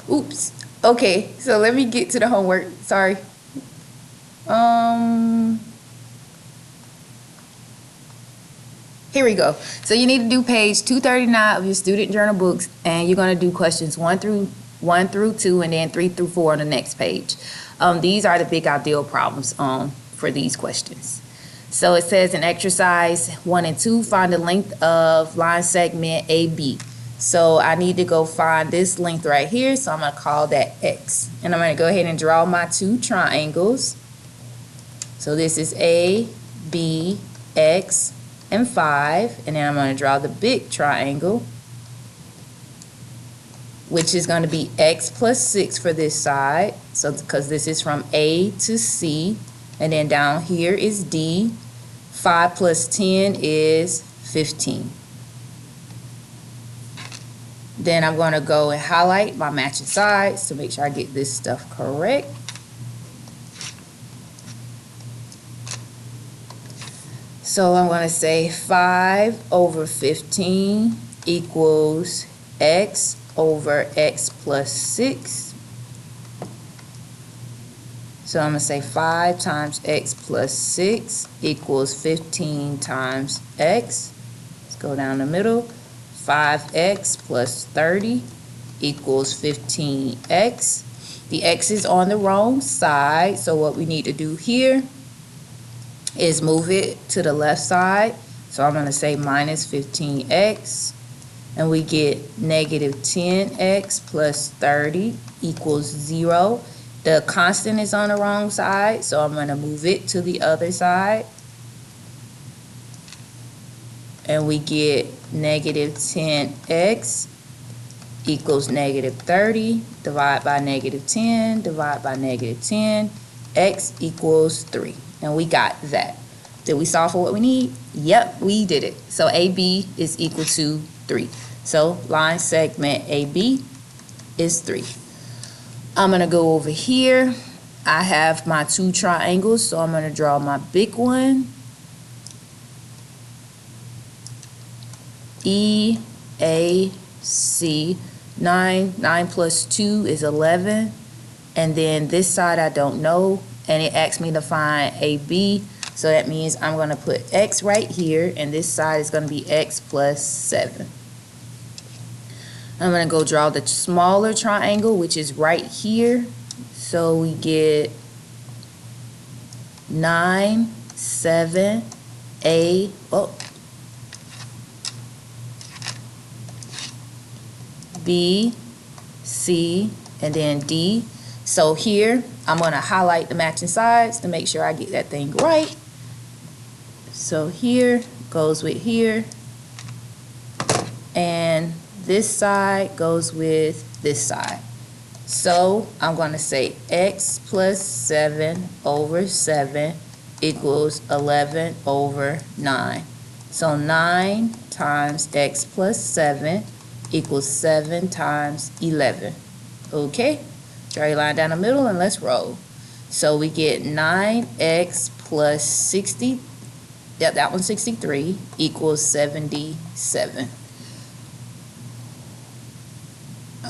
Oops. Okay, so let me get to the homework. Sorry. Here we go. So you need to do page 239 of your student journal books, and you're going to do questions 1 through 2, and then 3 through 4 on the next page. These are the big ideal problems for these questions. So it says in exercise 1 and 2, find the length of line segment AB. So I need to go find this length right here, so I'm going to call that X. And I'm going to go ahead and draw my two triangles. So this is A, B, X, and 5. And then I'm going to draw the big triangle, which is going to be X plus 6 for this side. So because this is from A to C. And then down here is D. 5 plus 10 is 15. Then I'm going to go and highlight my matching sides to make sure I get this stuff correct. So I'm going to say 5 over 15 equals X over X plus 6. So I'm going to say 5 times X plus 6 equals 15 times X. Let's go down the middle. 5X plus 30 equals 15X. The X is on the wrong side, so what we need to do here is move it to the left side. So I'm going to say minus 15X, and we get negative 10X plus 30 equals 0. The constant is on the wrong side, so I'm going to move it to the other side. And we get negative 10X equals negative 30. Divide by negative 10, divide by negative 10. X equals 3. And we got that. Did we solve for what we need? Yep, we did it. So AB is equal to 3. So line segment AB is 3. I'm going to go over here. I have my two triangles, so I'm going to draw my big one. E, A, C. 9 plus 2 is 11. And then this side I don't know, and it asks me to find AB. So that means I'm going to put X right here, and this side is going to be X plus 7. I'm going to go draw the smaller triangle, which is right here. So we get 9, 7, A, B, C, and then D. So here, I'm going to highlight the matching sides to make sure I get that thing right. So here goes with here, and this side goes with this side. So I'm going to say X plus 7 over 7 equals 11 over 9. So 9 times X plus 7 equals 7 times 11. Okay, draw your line down the middle and let's roll. So we get 9X plus 60, that one's 63, equals 77.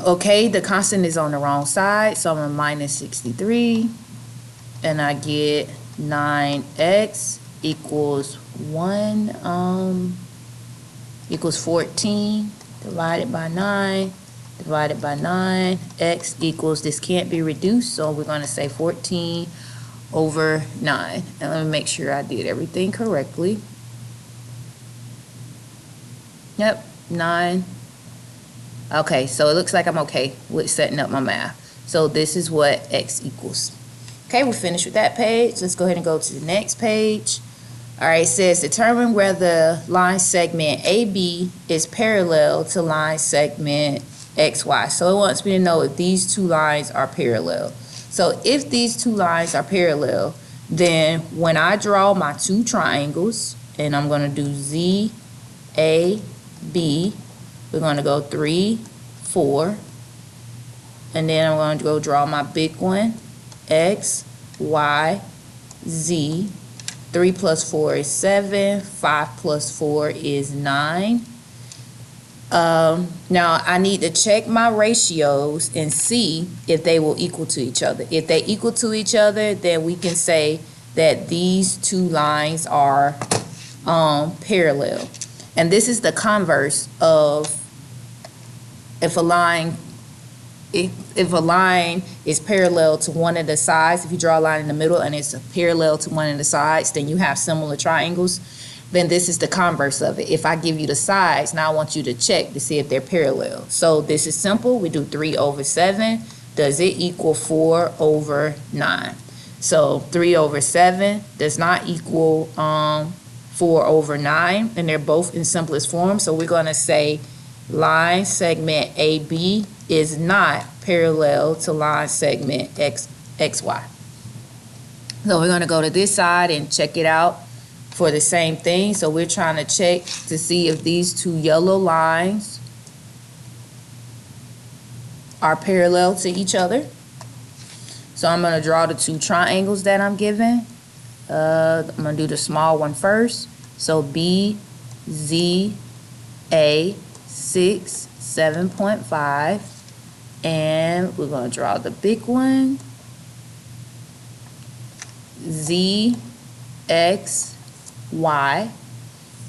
Okay, the constant is on the wrong side, so I'm going to minus 63, and I get 9X equals 14 divided by 9 divided by 9. X equals, this can't be reduced, so we're going to say 14 over 9. And let me make sure I did everything correctly. Yep, 9. Okay, so it looks like I'm okay with setting up my math. So this is what X equals. Okay, we're finished with that page. Let's go ahead and go to the next page. All right, it says determine whether line segment AB is parallel to line segment XY. So it wants me to know if these two lines are parallel. So if these two lines are parallel, then when I draw my two triangles, and I'm going to do Z, A, B, we're going to go 3, 4, and then I'm going to go draw my big one, X, Y, Z. 3 plus 4 is 7, 5 plus 4 is 9. Now I need to check my ratios and see if they will equal to each other. If they equal to each other, then we can say that these two lines are parallel. And this is the converse of if a line is parallel to one of the sides. If you draw a line in the middle and it's parallel to one of the sides, then you have similar triangles. Then this is the converse of it. If I give you the sides, now I want you to check to see if they're parallel. So this is simple. We do 3 over 7. Does it equal 4 over 9? So 3 over 7 does not equal 4 over 9, and they're both in simplest form. So we're going to say line segment AB is not parallel to line segment XY. So we're going to go to this side and check it out for the same thing. So we're trying to check to see if these two yellow lines are parallel to each other. So I'm going to draw the two triangles that I'm given. I'm going to do the small one first. So BZA 6, 7.5. And we're going to draw the big one. ZXY.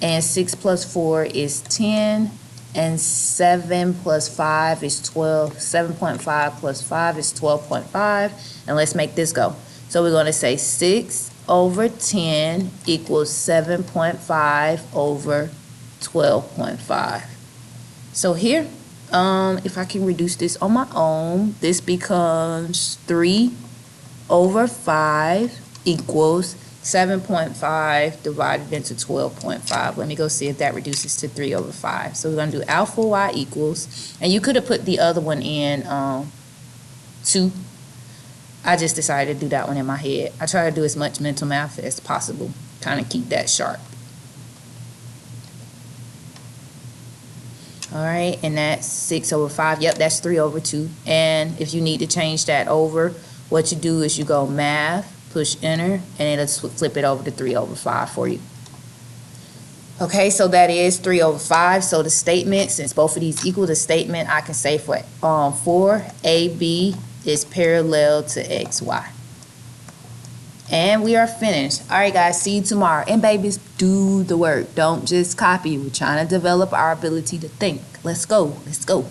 And 6 plus 4 is 10. And 7 plus 5 is 12. 7.5 plus 5 is 12.5. And let's make this go. So we're going to say 6 over 10 equals 7.5 over 12.5. So here, if I can reduce this on my own, this becomes 3 over 5 equals 7.5 divided into 12.5. Let me go see if that reduces to 3 over 5. So we're going to do alpha y equals, and you could have put the other one in 2. I just decided to do that one in my head. I try to do as much mental math as possible, kind of keep that sharp. All right, and that's 6 over 5. Yep, that's 3 over 2. And if you need to change that over, what you do is you go math, push enter, and it'll flip it over to 3 over 5 for you. Okay, so that is 3 over 5. So the statement, since both of these equal, the statement I can say for 4AB is parallel to XY. And we are finished. All right, guys, see you tomorrow. And babies, do the work. Don't just copy. We're trying to develop our ability to think. Let's go. Let's go.